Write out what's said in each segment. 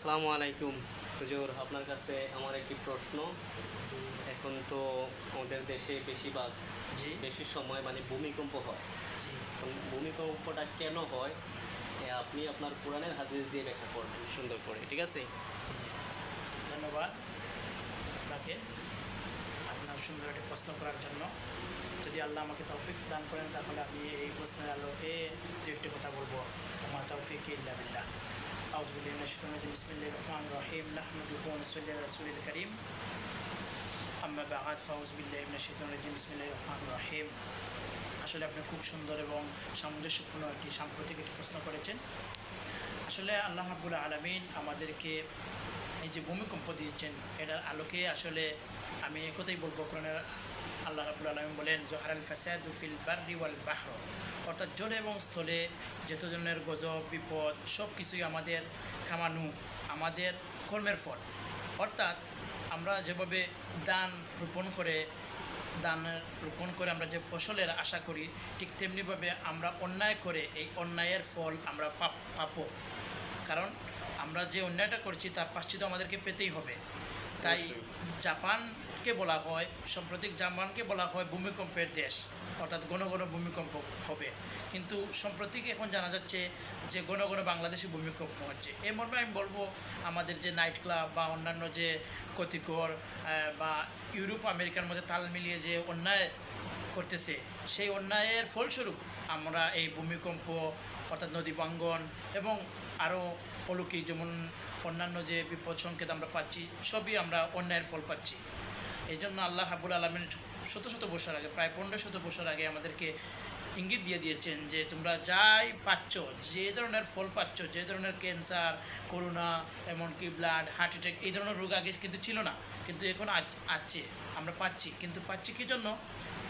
আসসালামু আলাইকুম হুজুর, আপনার কাছে আমার একটি প্রশ্ন। জি এখন তো আমাদের দেশে বেশিরভাগ জি বেশি সময় ভূমিকম্প হয়। জি এখন ভূমিকম্পটা কেন হয় আপনি আপনার কোরআনের হাদিস দিয়ে ব্যাখ্যা করবেন সুন্দর করে, ঠিক আছে? জি ধন্যবাদ আপনাকে আপনার সুন্দর একটি প্রশ্ন করার জন্য। যদি আল্লাহ আমাকে তৌফিক দান করেন তাহলে আমি এই প্রশ্নের আলোকে দু একটি কথা বলবো। আমার তৌফিক ইল্লা বিল্লাহ। আউযু বিল্লাহি মিনাশ শাইতানির রাজিম। বিসমিল্লাহির রহমানির রহিম। নাহমাদুহু ওয়া নুসাল্লি আলা রাসূলিল কারীম। আম্মা বা'দ। ফাউযু বিল্লাহি মিনাশ শাইতানির রাজিম। বিসমিল্লাহির রহমানির রহিম। আসলে আপনি খুব সুন্দর এবং সামঞ্জস্যপূর্ণ একটি সাম্প্রতিক একটি প্রশ্ন করেছেন। আসলে আল্লাহ রাব্বুল আলামিন আমাদেরকে এই যে ভূমিকম্প দিয়েছেন এটার আলোকে আসলে আমি একথাই বলবো। কোরআনের আল্লাহ রাব্বুল আলামিন বলেন জহারাল ফাসাদু ফিল বাররি ওয়াল বাহর, অর্থাৎ জলে এবং স্থলে যত ধরনের গজব বিপদ সব কিছুই আমাদের খামানু, আমাদের কর্মের ফল। অর্থাৎ আমরা যেভাবে ধান রোপণ করে আমরা যে ফসলের আশা করি, ঠিক তেমনিভাবে আমরা অন্যায় করে এই অন্যায়ের ফল আমরা পাবো। কারণ আমরা যে অন্যায়টা করছি তার প্রায়শ্চিত্ত আমাদেরকে পেতেই হবে। তাই জাপানকে বলা হয়, সাম্প্রতিক জাপানকে বলা হয় ভূমিকম্পের দেশ, অর্থাৎ ঘন ঘন ভূমিকম্প হবে। কিন্তু সাম্প্রতিক এখন জানা যাচ্ছে যে ঘন ঘন বাংলাদেশে ভূমিকম্প হচ্ছে। এই মর্মে আমি বলবো আমাদের যে নাইট ক্লাব বা অন্যান্য যে ক্ষতিকর বা ইউরোপ আমেরিকার মধ্যে তাল মিলিয়ে যে অন্যায় করতেছে, সেই অন্যায়ের ফলস্বরূপ আমরা এই ভূমিকম্প অর্থাৎ নদী ভাঙ্গন এবং আরও অলৌকিক যেমন অন্যান্য যে বিপদ সংকেত আমরা পাচ্ছি, সবই আমরা অন্যায়ের ফল পাচ্ছি। এই জন্য আল্লাহ রাব্বুল আলামিন শত শত বছর আগে, প্রায় 1500 বছর আগে আমাদেরকে ইঙ্গিত দিয়ে দিয়েছেন যে তোমরা যাই পাচ্ছ, যে ধরনের ফল পাচ্ছ, যে ধরনের ক্যান্সার, করোনা, এমনকি ব্লাড, হার্ট অ্যাটাক, এই ধরনের রোগ আগে কিন্তু ছিল না, কিন্তু এখন আছে, আমরা পাচ্ছি। কিন্তু পাচ্ছি কী জন্য?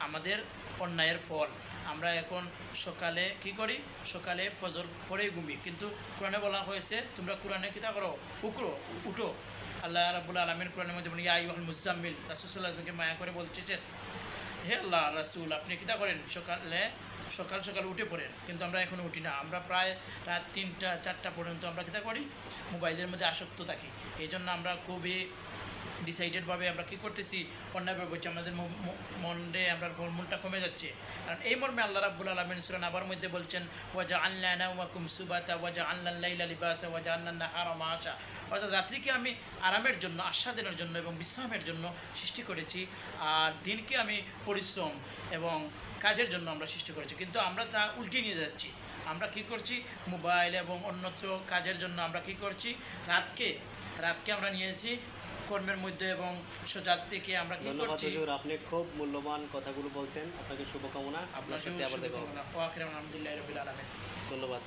আমাদের অন্যায়ের ফল। আমরা এখন সকালে কি করি? সকালে ফজর পরেই ঘুমি, কিন্তু কোরআনে বলা হয়েছে তোমরা কোরআনে কিতা করো? উঠো। আল্লাহ রাব্বুল আলামিন কোরআনের মধ্যে বলেন ইয়া আইয়ুহাল মুজাম্মিল, রাসূল সাল্লাল্লাহু আলাইহি ওয়াসাল্লামকে মায়া করে বলতেছেন, হে আল্লাহ রাসূল আপনি কিতা করেন? সকাল উঠে পড়েন। কিন্তু আমরা এখনও উঠি না। আমরা প্রায় রাত 3টা 4টা পর্যন্ত আমরা কিতা করি? মোবাইলের মধ্যে আসক্ত থাকি। এই জন্য আমরা খুবই ডিসাইডেডভাবে আমরা কী করতেছি? অন্যায়ভাবে বলছি, আমাদের মনে আমরা মনটা কমে যাচ্ছে। কারণ এই মর্মে আল্লাহ রাব্বুল আলামিন সূরা নাবার মধ্যে বলছেন ওয়াজআলনা নাওমাকুম সুবাতা ওয়াজআলনাল লাইলা লিবাসা ওয়াজআলনান নাহারা মাআশা, অর্থাৎ রাত্রিকে আমি আরামের জন্য, আস্বাদনের জন্য এবং বিশ্রামের জন্য সৃষ্টি করেছি, আর দিনকে আমি পরিশ্রম এবং কাজের জন্য আমরা সৃষ্টি করেছি। কিন্তু আমরা তা উল্টে নিয়ে যাচ্ছি। আমরা কি করছি? মোবাইল এবং অন্যত্র কাজের জন্য আমরা কি করছি? রাতকে আমরা নিয়েছি কর্মের মধ্যে এবং সজাগ থেকে আমরা কি করছি? আপনি খুব মূল্যবান কথাগুলো বলছেন, আপনাকে শুভকামনা। আপনার সাথে আবার দেখা হবে। আলহামদুলিল্লাহ রাব্বিল আলামিন। ধন্যবাদ।